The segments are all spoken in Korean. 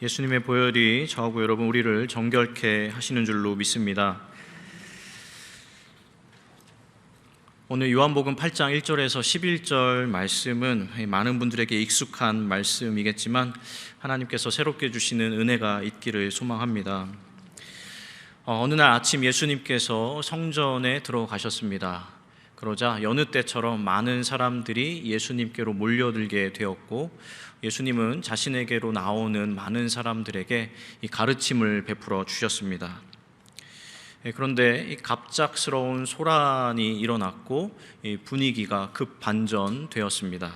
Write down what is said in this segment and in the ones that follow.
예수님의 보혈이 저하고 여러분 우리를 정결케 하시는 줄로 믿습니다. 오늘 요한복음 8장 1절에서 11절 말씀은 많은 분들에게 익숙한 말씀이겠지만 하나님께서 새롭게 주시는 은혜가 있기를 소망합니다. 어느 날 아침 예수님께서 성전에 들어가셨습니다. 그러자 여느 때처럼 많은 사람들이 예수님께로 몰려들게 되었고, 예수님은 자신에게로 나오는 많은 사람들에게 이 가르침을 베풀어 주셨습니다. 그런데 이 갑작스러운 소란이 일어났고 분위기가 급 반전되었습니다.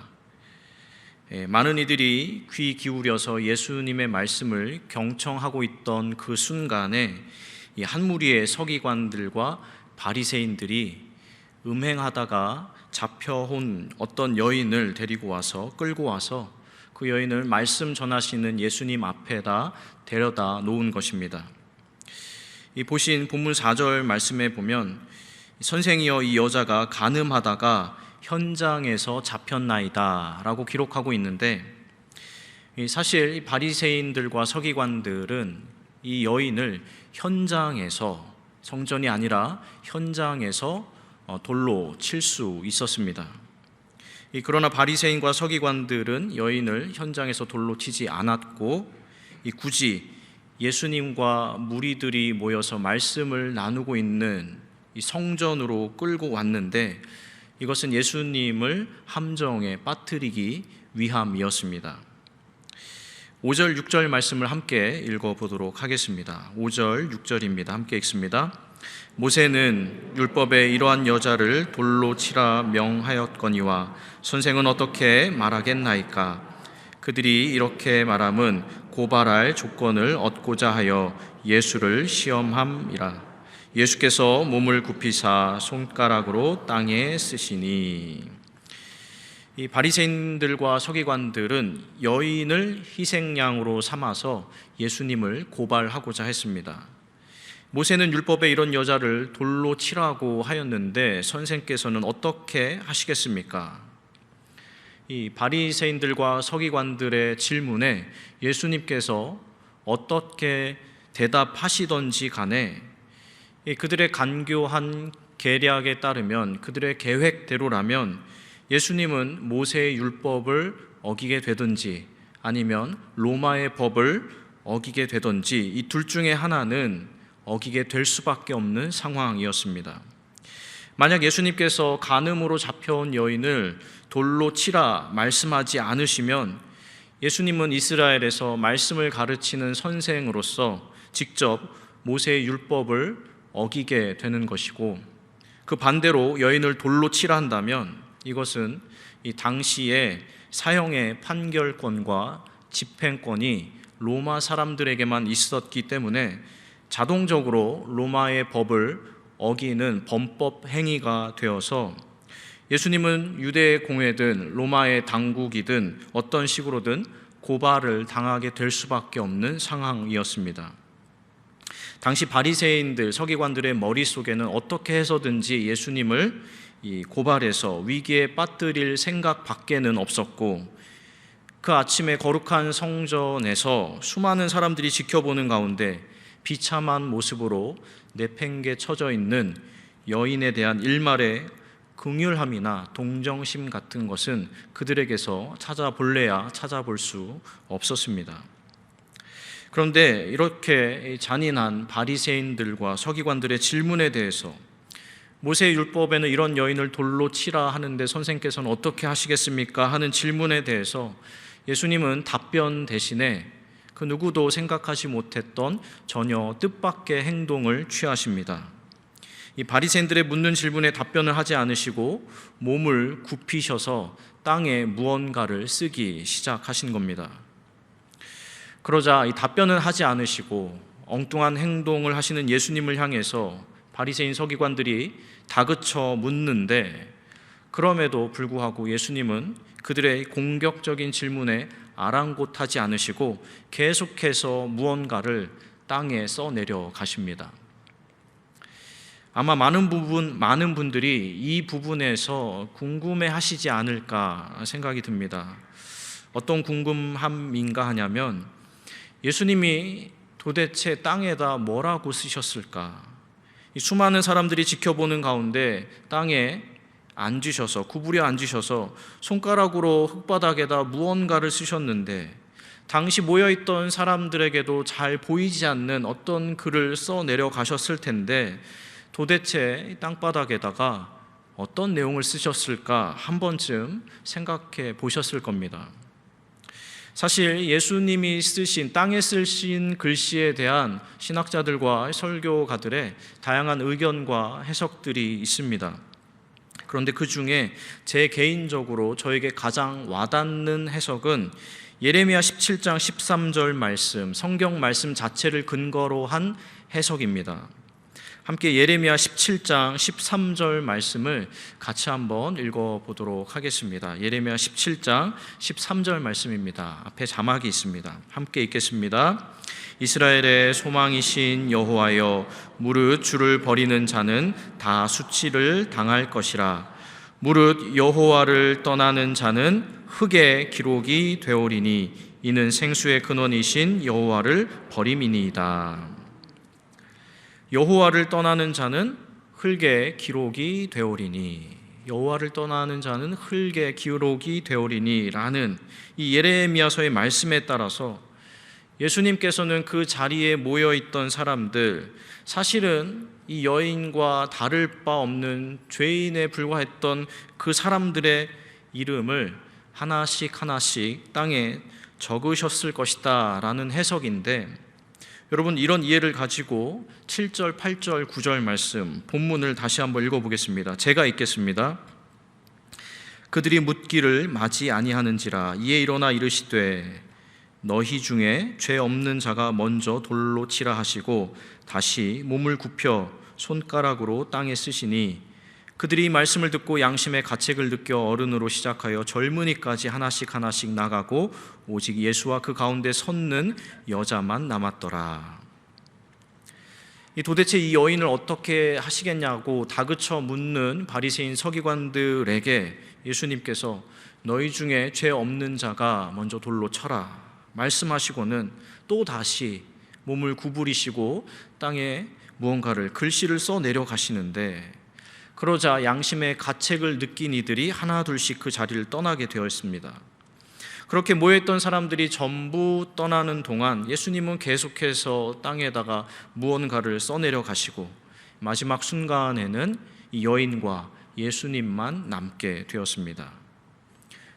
많은 이들이 귀 기울여서 예수님의 말씀을 경청하고 있던 그 순간에 한 무리의 서기관들과 바리새인들이 음행하다가 잡혀온 어떤 여인을 데리고 와서 끌고 와서 그 여인을 말씀 전하시는 예수님 앞에다 데려다 놓은 것입니다. 이 보신 본문 4절 말씀에 보면 선생이여 이 여자가 간음하다가 현장에서 잡혔나이다 라고 기록하고 있는데, 사실 이 바리새인들과 서기관들은 이 여인을 현장에서, 성전이 아니라 현장에서 돌로 칠 수 있었습니다. 그러나 바리새인과 서기관들은 여인을 현장에서 돌로 치지 않았고, 굳이 예수님과 무리들이 모여서 말씀을 나누고 있는 이 성전으로 끌고 왔는데, 이것은 예수님을 함정에 빠뜨리기 위함이었습니다. 5절 6절 말씀을 함께 읽어보도록 하겠습니다. 5절 6절입니다. 함께 읽습니다. 모세는 율법에 이러한 여자를 돌로 치라 명하였거니와 선생은 어떻게 말하겠나이까? 그들이 이렇게 말함은 고발할 조건을 얻고자 하여 예수를 시험함이라. 예수께서 몸을 굽히사 손가락으로 땅에 쓰시니. 이 바리새인들과 서기관들은 여인을 희생양으로 삼아서 예수님을 고발하고자 했습니다. 모세는 율법에 이런 여자를 돌로 치라고 하였는데 선생께서는 어떻게 하시겠습니까? 이 바리새인들과 서기관들의 질문에 예수님께서 어떻게 대답하시던지 간에 그들의 간교한 계략에 따르면, 그들의 계획대로라면 예수님은 모세의 율법을 어기게 되든지 아니면 로마의 법을 어기게 되든지 이 둘 중에 하나는 어기게 될 수밖에 없는 상황이었습니다. 만약 예수님께서 간음으로 잡혀온 여인을 돌로 치라 말씀하지 않으시면 예수님은 이스라엘에서 말씀을 가르치는 선생으로서 직접 모세의 율법을 어기게 되는 것이고, 그 반대로 여인을 돌로 치라 한다면 이것은 이 당시의 사형의 판결권과 집행권이 로마 사람들에게만 있었기 때문에 자동적으로 로마의 법을 어기는 범법 행위가 되어서 예수님은 유대의 공회든 로마의 당국이든 어떤 식으로든 고발을 당하게 될 수밖에 없는 상황이었습니다. 당시 바리새인들, 서기관들의 머릿속에는 어떻게 해서든지 예수님을 고발해서 위기에 빠뜨릴 생각밖에는 없었고, 그 아침에 거룩한 성전에서 수많은 사람들이 지켜보는 가운데 비참한 모습으로 내팽개쳐져 있는 여인에 대한 일말의 긍휼함이나 동정심 같은 것은 그들에게서 찾아볼래야 찾아볼 수 없었습니다. 그런데 이렇게 잔인한 바리새인들과 서기관들의 질문에 대해서 모세의 율법에는 이런 여인을 돌로 치라 하는데 선생께서는 어떻게 하시겠습니까? 하는 질문에 대해서 예수님은 답변 대신에 그 누구도 생각하지 못했던 전혀 뜻밖의 행동을 취하십니다. 이 바리새인들의 묻는 질문에 답변을 하지 않으시고 몸을 굽히셔서 땅에 무언가를 쓰기 시작하신 겁니다. 그러자 이 답변을 하지 않으시고 엉뚱한 행동을 하시는 예수님을 향해서 바리새인 서기관들이 다그쳐 묻는데, 그럼에도 불구하고 예수님은 그들의 공격적인 질문에 아랑곳하지 않으시고 계속해서 무언가를 땅에 써내려 가십니다. 아마 많은 분들이 이 부분에서 궁금해하시지 않을까 생각이 듭니다. 어떤 궁금함인가 하냐면 예수님이 도대체 땅에다 뭐라고 쓰셨을까? 이 수많은 사람들이 지켜보는 가운데 땅에 앉으셔서, 구부려 앉으셔서 손가락으로 흙바닥에다 무언가를 쓰셨는데, 당시 모여있던 사람들에게도 잘 보이지 않는 어떤 글을 써 내려가셨을 텐데, 도대체 땅바닥에다가 어떤 내용을 쓰셨을까 한 번쯤 생각해 보셨을 겁니다. 사실 예수님이 쓰신, 땅에 쓰신 글씨에 대한 신학자들과 설교가들의 다양한 의견과 해석들이 있습니다. 그런데 그 중에 제 개인적으로 저에게 가장 와닿는 해석은 예레미야 17장 13절 말씀, 성경 말씀 자체를 근거로 한 해석입니다. 함께 예레미야 17장 13절 말씀을 같이 한번 읽어보도록 하겠습니다. 예레미야 17장 13절 말씀입니다. 앞에 자막이 있습니다. 함께 읽겠습니다. 이스라엘의 소망이신 여호와여, 무릇 주를 버리는 자는 다 수치를 당할 것이라. 무릇 여호와를 떠나는 자는 흙의 기록이 되오리니 이는 생수의 근원이신 여호와를 버림이니이다. 여호와를 떠나는 자는 흙의 기록이 되오리니, 여호와를 떠나는 자는 흙의 기록이 되오리니 라는 이 예레미야서의 말씀에 따라서 예수님께서는 그 자리에 모여있던 사람들, 사실은 이 여인과 다를 바 없는 죄인에 불과했던 그 사람들의 이름을 하나씩 하나씩 땅에 적으셨을 것이다 라는 해석인데, 여러분, 이런 이해를 가지고 7절, 8절, 9절 말씀 본문을 다시 한번 읽어보겠습니다. 제가 읽겠습니다. 그들이 묻기를 마지 아니하는지라. 이에 일어나 이르시되 너희 중에 죄 없는 자가 먼저 돌로 치라 하시고 다시 몸을 굽혀 손가락으로 땅에 쓰시니, 그들이 말씀을 듣고 양심의 가책을 느껴 어른으로 시작하여 젊은이까지 하나씩 하나씩 나가고 오직 예수와 그 가운데 섰는 여자만 남았더라. 도대체 이 여인을 어떻게 하시겠냐고 다그쳐 묻는 바리새인 서기관들에게 예수님께서 너희 중에 죄 없는 자가 먼저 돌로 쳐라 말씀하시고는 또 다시 몸을 구부리시고 땅에 무언가를, 글씨를 써 내려가시는데, 그러자 양심의 가책을 느낀 이들이 하나 둘씩 그 자리를 떠나게 되었습니다. 그렇게 모여있던 사람들이 전부 떠나는 동안 예수님은 계속해서 땅에다가 무언가를 써내려 가시고 마지막 순간에는 이 여인과 예수님만 남게 되었습니다.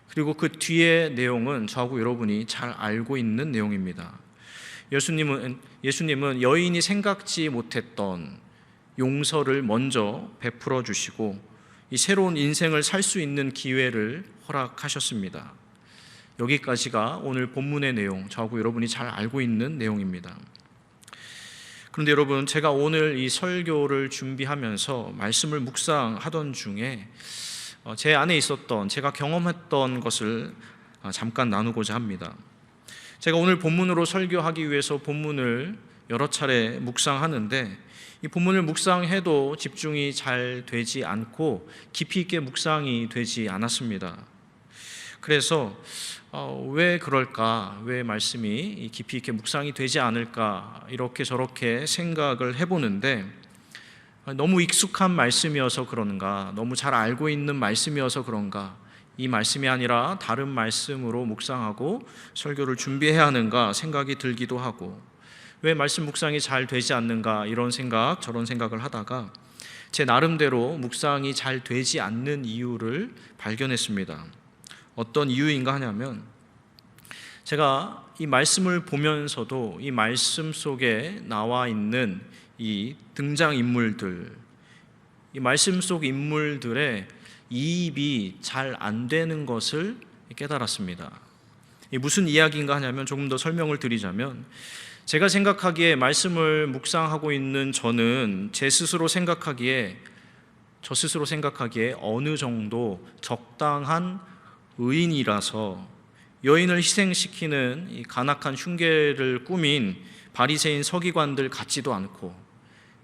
그리고 그 뒤의 내용은 저하고 여러분이 잘 알고 있는 내용입니다. 예수님은 여인이 생각지 못했던 용서를 먼저 베풀어 주시고 이 새로운 인생을 살 수 있는 기회를 허락하셨습니다. 여기까지가 오늘 본문의 내용, 저하고 여러분이 잘 알고 있는 내용입니다. 그런데 여러분, 제가 오늘 이 설교를 준비하면서 말씀을 묵상하던 중에 제 안에 있었던, 제가 경험했던 것을 잠깐 나누고자 합니다. 제가 오늘 본문으로 설교하기 위해서 본문을 여러 차례 묵상하는데, 이 본문을 묵상해도 집중이 잘 되지 않고 깊이 있게 묵상이 되지 않았습니다. 그래서 왜 그럴까, 왜 말씀이 깊이 있게 묵상이 되지 않을까, 이렇게 저렇게 생각을 해보는데, 너무 익숙한 말씀이어서 그런가, 너무 잘 알고 있는 말씀이어서 그런가, 이 말씀이 아니라 다른 말씀으로 묵상하고 설교를 준비해야 하는가 생각이 들기도 하고, 왜 말씀 묵상이 잘 되지 않는가, 이런 생각 저런 생각을 하다가 제 나름대로 묵상이 잘 되지 않는 이유를 발견했습니다. 어떤 이유인가 하냐면, 제가 이 말씀을 보면서도 이 말씀 속에 나와 있는 이 등장인물들, 이 말씀 속 인물들의 이입이 잘 안 되는 것을 깨달았습니다. 이 무슨 이야기인가 하냐면, 조금 더 설명을 드리자면, 제가 생각하기에 말씀을 묵상하고 있는 저는 저 스스로 생각하기에 어느 정도 적당한 의인이라서 여인을 희생시키는 이 간악한 흉계를 꾸민 바리새인 서기관들 같지도 않고,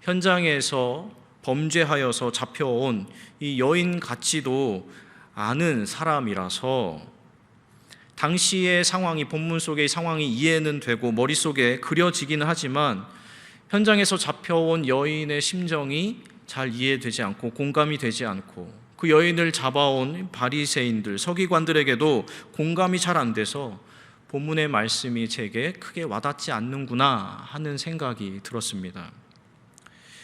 현장에서 범죄하여서 잡혀온 이 여인 같지도 않은 사람이라서 당시의 상황이, 본문 속의 상황이 이해는 되고 머릿속에 그려지기는 하지만 현장에서 잡혀온 여인의 심정이 잘 이해되지 않고 공감이 되지 않고 그 여인을 잡아온 바리새인들, 서기관들에게도 공감이 잘 안 돼서 본문의 말씀이 제게 크게 와닿지 않는구나 하는 생각이 들었습니다.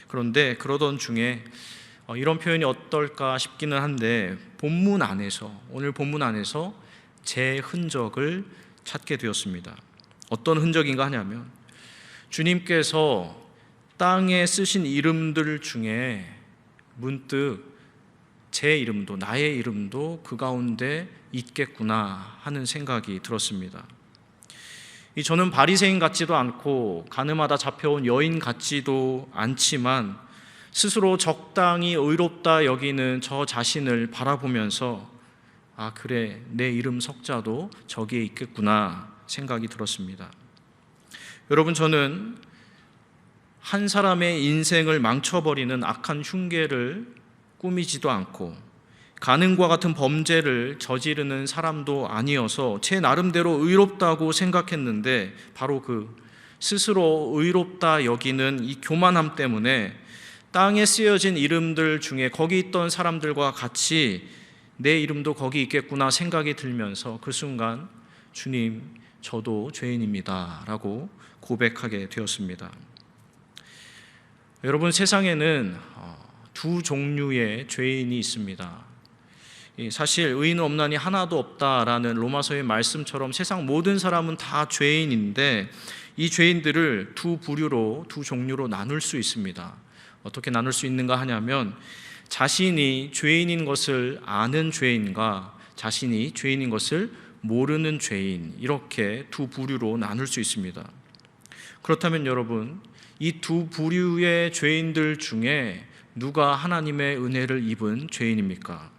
그런데 그러던 중에 이런 표현이 어떨까 싶기는 한데 오늘 본문 안에서 제 흔적을 찾게 되었습니다. 어떤 흔적인가 하냐면 주님께서 땅에 쓰신 이름들 중에 문득 제 이름도, 나의 이름도 그 가운데 있겠구나 하는 생각이 들었습니다. 저는 바리새인 같지도 않고 가늠하다 잡혀온 여인 같지도 않지만 스스로 적당히 의롭다 여기는 저 자신을 바라보면서 아, 그래, 내 이름 석자도 저기에 있겠구나 생각이 들었습니다. 여러분, 저는 한 사람의 인생을 망쳐버리는 악한 흉계를 꾸미지도 않고 간음과 같은 범죄를 저지르는 사람도 아니어서 제 나름대로 의롭다고 생각했는데 바로 그 스스로 의롭다 여기는 이 교만함 때문에 땅에 쓰여진 이름들 중에 거기 있던 사람들과 같이 내 이름도 거기 있겠구나 생각이 들면서 그 순간 주님, 저도 죄인입니다 라고 고백하게 되었습니다. 여러분, 세상에는 두 종류의 죄인이 있습니다. 사실 의인은 없나니 하나도 없다라는 로마서의 말씀처럼 세상 모든 사람은 다 죄인인데 이 죄인들을 두 부류로, 두 종류로 나눌 수 있습니다. 어떻게 나눌 수 있는가 하냐면 자신이 죄인인 것을 아는 죄인과 자신이 죄인인 것을 모르는 죄인, 이렇게 두 부류로 나눌 수 있습니다. 그렇다면 여러분, 이 두 부류의 죄인들 중에 누가 하나님의 은혜를 입은 죄인입니까?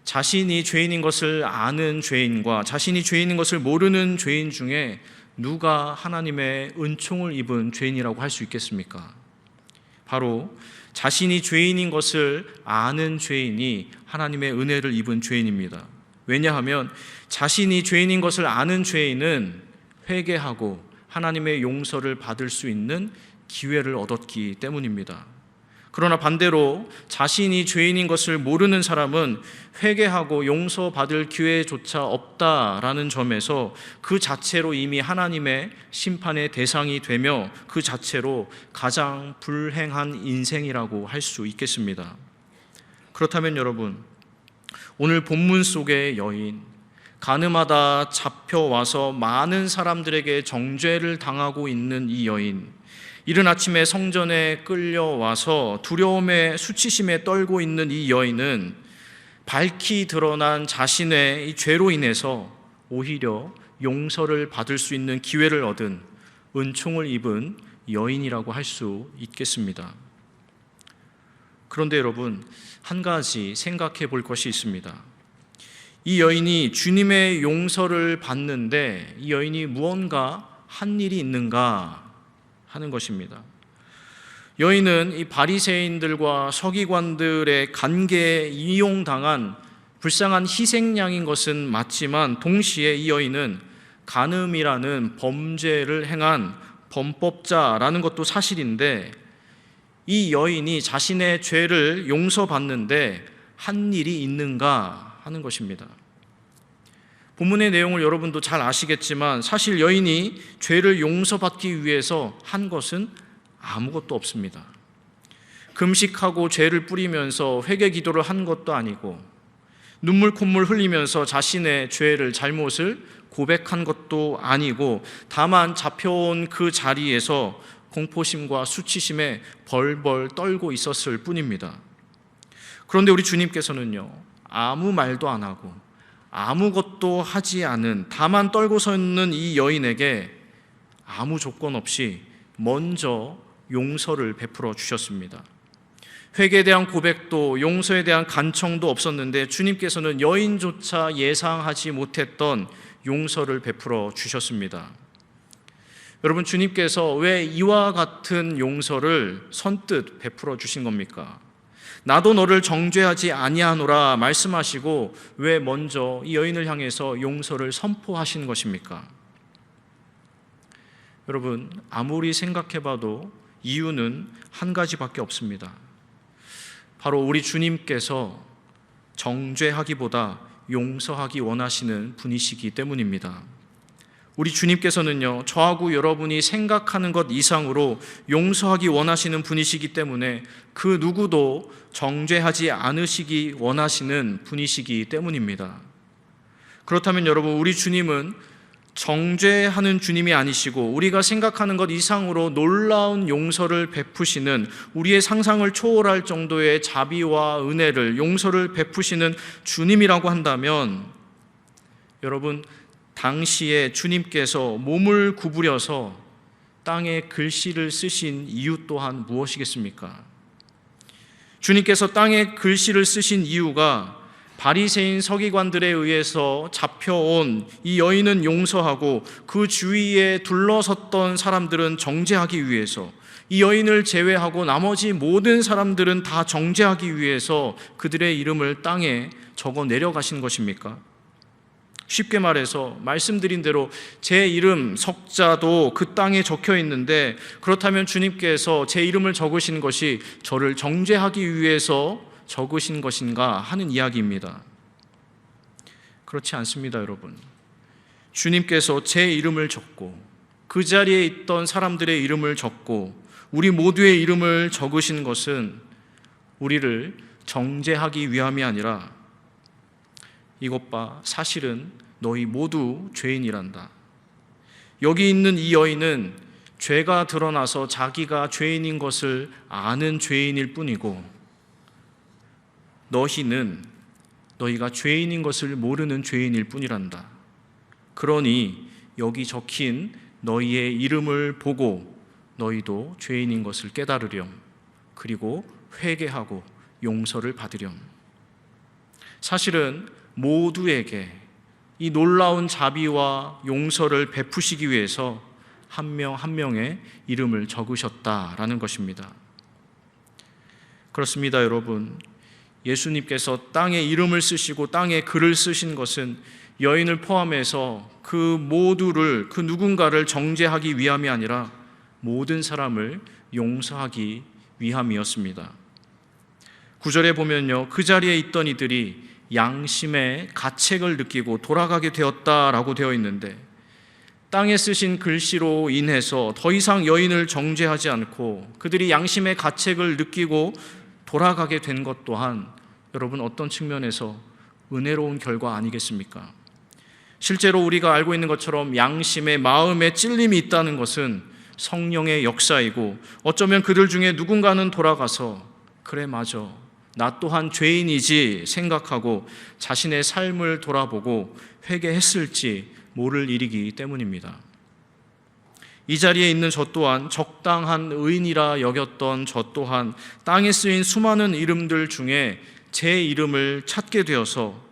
자신이 죄인인 것을 아는 죄인과 자신이 죄인인 것을 모르는 죄인 중에 누가 하나님의 은총을 입은 죄인이라고 할 수 있겠습니까? 바로 자신이 죄인인 것을 아는 죄인이 하나님의 은혜를 입은 죄인입니다. 왜냐하면 자신이 죄인인 것을 아는 죄인은 회개하고 하나님의 용서를 받을 수 있는 기회를 얻었기 때문입니다. 그러나 반대로 자신이 죄인인 것을 모르는 사람은 회개하고 용서받을 기회조차 없다라는 점에서 그 자체로 이미 하나님의 심판의 대상이 되며 그 자체로 가장 불행한 인생이라고 할 수 있겠습니다. 그렇다면 여러분, 오늘 본문 속의 여인, 간음하다 잡혀와서 많은 사람들에게 정죄를 당하고 있는 이 여인, 이른 아침에 성전에 끌려와서 두려움에 수치심에 떨고 있는 이 여인은 밝히 드러난 자신의 이 죄로 인해서 오히려 용서를 받을 수 있는 기회를 얻은 은총을 입은 여인이라고 할 수 있겠습니다. 그런데 여러분, 한 가지 생각해 볼 것이 있습니다. 이 여인이 주님의 용서를 받는데 이 여인이 무언가 한 일이 있는가 하는 것입니다. 여인은 이 바리새인들과 서기관들의 관계에 이용당한 불쌍한 희생양인 것은 맞지만 동시에 이 여인은 간음이라는 범죄를 행한 범법자라는 것도 사실인데 이 여인이 자신의 죄를 용서받는데 한 일이 있는가 하는 것입니다. 본문의 내용을 여러분도 잘 아시겠지만 사실 여인이 죄를 용서받기 위해서 한 것은 아무것도 없습니다. 금식하고 죄를 뿌리면서 회개 기도를 한 것도 아니고 눈물 콧물 흘리면서 자신의 죄를, 잘못을 고백한 것도 아니고 다만 잡혀온 그 자리에서 공포심과 수치심에 벌벌 떨고 있었을 뿐입니다. 그런데 우리 주님께서는요, 아무 말도 안 하고 아무것도 하지 않은, 다만 떨고 서 있는 이 여인에게 아무 조건 없이 먼저 용서를 베풀어 주셨습니다. 회개에 대한 고백도 용서에 대한 간청도 없었는데 주님께서는 여인조차 예상하지 못했던 용서를 베풀어 주셨습니다. 여러분, 주님께서 왜 이와 같은 용서를 선뜻 베풀어 주신 겁니까? 나도 너를 정죄하지 아니하노라 말씀하시고 왜 먼저 이 여인을 향해서 용서를 선포하신 것입니까? 여러분, 아무리 생각해봐도 이유는 한 가지밖에 없습니다. 바로 우리 주님께서 정죄하기보다 용서하기 원하시는 분이시기 때문입니다. 우리 주님께서는요, 저하고 여러분이 생각하는 것 이상으로 용서하기 원하시는 분이시기 때문에 그 누구도 정죄하지 않으시기 원하시는 분이시기 때문입니다. 그렇다면 여러분, 우리 주님은 정죄하는 주님이 아니시고 우리가 생각하는 것 이상으로 놀라운 용서를 베푸시는, 우리의 상상을 초월할 정도의 자비와 은혜를, 용서를 베푸시는 주님이라고 한다면, 여러분, 당시에 주님께서 몸을 구부려서 땅에 글씨를 쓰신 이유 또한 무엇이겠습니까? 주님께서 땅에 글씨를 쓰신 이유가 바리새인 서기관들에 의해서 잡혀온 이 여인은 용서하고 그 주위에 둘러섰던 사람들은 정죄하기 위해서, 이 여인을 제외하고 나머지 모든 사람들은 다 정죄하기 위해서 그들의 이름을 땅에 적어 내려가신 것입니까? 쉽게 말해서 말씀드린 대로 제 이름 석자도 그 땅에 적혀 있는데, 그렇다면 주님께서 제 이름을 적으신 것이 저를 정죄하기 위해서 적으신 것인가 하는 이야기입니다. 그렇지 않습니다, 여러분. 주님께서 제 이름을 적고 그 자리에 있던 사람들의 이름을 적고 우리 모두의 이름을 적으신 것은 우리를 정죄하기 위함이 아니라, 이것 봐, 사실은 너희 모두 죄인이란다. 여기 있는 이 여인은 죄가 드러나서 자기가 죄인인 것을 아는 죄인일 뿐이고, 너희는 너희가 죄인인 것을 모르는 죄인일 뿐이란다. 그러니 여기 적힌 너희의 이름을 보고 너희도 죄인인 것을 깨달으렴. 그리고 회개하고 용서를 받으렴. 사실은 모두에게 이 놀라운 자비와 용서를 베푸시기 위해서 한 명 한 명의 이름을 적으셨다라는 것입니다. 그렇습니다, 여러분. 예수님께서 땅에 이름을 쓰시고 땅에 글을 쓰신 것은 여인을 포함해서 그 모두를, 그 누군가를 정죄하기 위함이 아니라 모든 사람을 용서하기 위함이었습니다. 9절에 보면요, 그 자리에 있던 이들이 양심의 가책을 느끼고 돌아가게 되었다라고 되어 있는데, 땅에 쓰신 글씨로 인해서 더 이상 여인을 정죄하지 않고 그들이 양심의 가책을 느끼고 돌아가게 된 것 또한 여러분, 어떤 측면에서 은혜로운 결과 아니겠습니까? 실제로 우리가 알고 있는 것처럼 양심의, 마음에 찔림이 있다는 것은 성령의 역사이고, 어쩌면 그들 중에 누군가는 돌아가서 그래 맞아, 나 또한 죄인이지 생각하고 자신의 삶을 돌아보고 회개했을지 모를 일이기 때문입니다. 이 자리에 있는 저 또한, 적당한 의인이라 여겼던 저 또한 땅에 쓰인 수많은 이름들 중에 제 이름을 찾게 되어서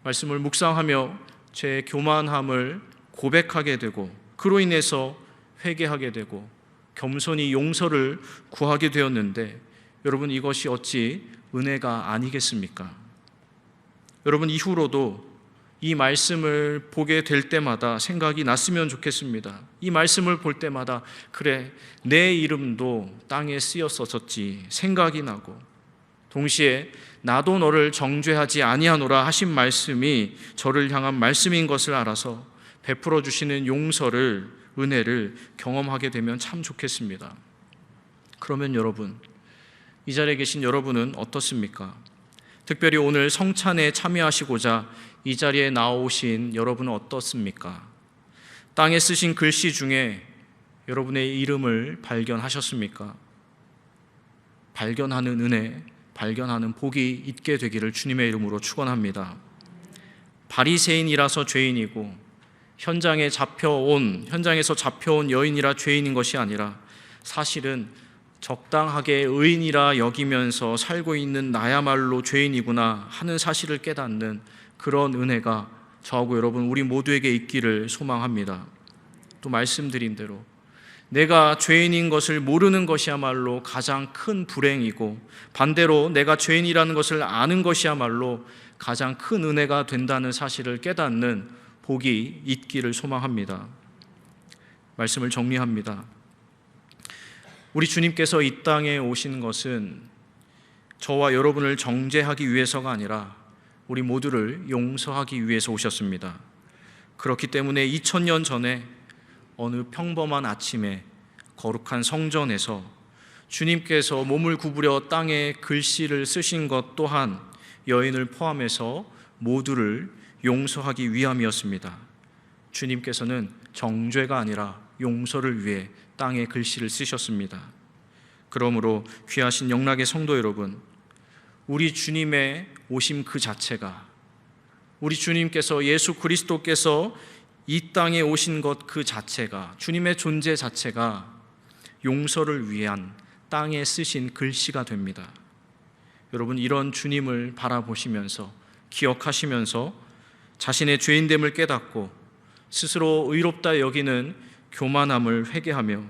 말씀을 묵상하며 제 교만함을 고백하게 되고, 그로 인해서 회개하게 되고 겸손히 용서를 구하게 되었는데, 여러분, 이것이 어찌 은혜가 아니겠습니까? 여러분, 이후로도 이 말씀을 보게 될 때마다 생각이 났으면 좋겠습니다. 이 말씀을 볼 때마다 그래, 내 이름도 땅에 쓰였었지 생각이 나고, 동시에 나도 너를 정죄하지 아니하노라 하신 말씀이 저를 향한 말씀인 것을 알아서 베풀어 주시는 용서를, 은혜를 경험하게 되면 참 좋겠습니다. 그러면 여러분, 이 자리에 계신 여러분은 어떻습니까? 특별히 오늘 성찬에 참여하시고자 이 자리에 나오신 여러분은 어떻습니까? 땅에 쓰신 글씨 중에 여러분의 이름을 발견하셨습니까? 발견하는 은혜, 발견하는 복이 있게 되기를 주님의 이름으로 축원합니다. 바리새인이라서 죄인이고 현장에서 잡혀온 여인이라 죄인인 것이 아니라, 사실은 적당하게 의인이라 여기면서 살고 있는 나야말로 죄인이구나 하는 사실을 깨닫는 그런 은혜가 저하고 여러분, 우리 모두에게 있기를 소망합니다. 또 말씀드린 대로 내가 죄인인 것을 모르는 것이야말로 가장 큰 불행이고, 반대로 내가 죄인이라는 것을 아는 것이야말로 가장 큰 은혜가 된다는 사실을 깨닫는 복이 있기를 소망합니다. 말씀을 정리합니다. 우리 주님께서 이 땅에 오신 것은 저와 여러분을 정죄하기 위해서가 아니라 우리 모두를 용서하기 위해서 오셨습니다. 그렇기 때문에 2000년 전에 어느 평범한 아침에 거룩한 성전에서 주님께서 몸을 구부려 땅에 글씨를 쓰신 것 또한 여인을 포함해서 모두를 용서하기 위함이었습니다. 주님께서는 정죄가 아니라 용서를 위해 땅에 글씨를 쓰셨습니다. 그러므로 귀하신 영락의 성도 여러분, 우리 주님의 오심 그 자체가, 우리 주님께서 예수 그리스도께서 이 땅에 오신 것 그 자체가, 주님의 존재 자체가 용서를 위한 땅에 쓰신 글씨가 됩니다. 여러분, 이런 주님을 바라보시면서 기억하시면서 자신의 죄인됨을 깨닫고 스스로 의롭다 여기는 교만함을 회개하며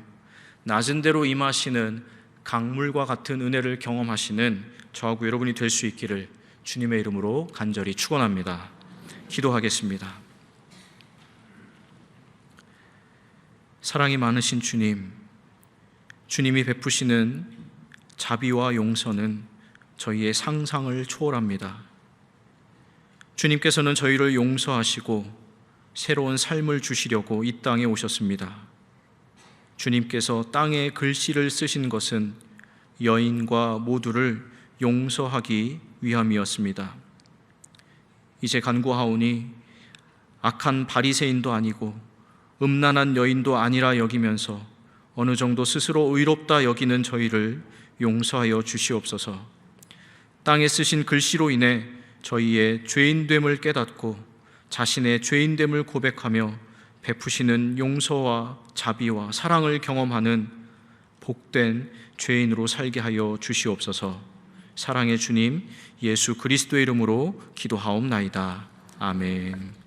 낮은 대로 임하시는 강물과 같은 은혜를 경험하시는 저하고 여러분이 될 수 있기를 주님의 이름으로 간절히 축원합니다. 기도하겠습니다. 사랑이 많으신 주님, 주님이 베푸시는 자비와 용서는 저희의 상상을 초월합니다. 주님께서는 저희를 용서하시고 새로운 삶을 주시려고 이 땅에 오셨습니다. 주님께서 땅에 글씨를 쓰신 것은 여인과 모두를 용서하기 위함이었습니다. 이제 간구하오니 악한 바리새인도 아니고 음란한 여인도 아니라 여기면서 어느 정도 스스로 의롭다 여기는 저희를 용서하여 주시옵소서. 땅에 쓰신 글씨로 인해 저희의 죄인됨을 깨닫고 자신의 죄인됨을 고백하며 베푸시는 용서와 자비와 사랑을 경험하는 복된 죄인으로 살게 하여 주시옵소서. 사랑의 주님 예수 그리스도의 이름으로 기도하옵나이다. 아멘.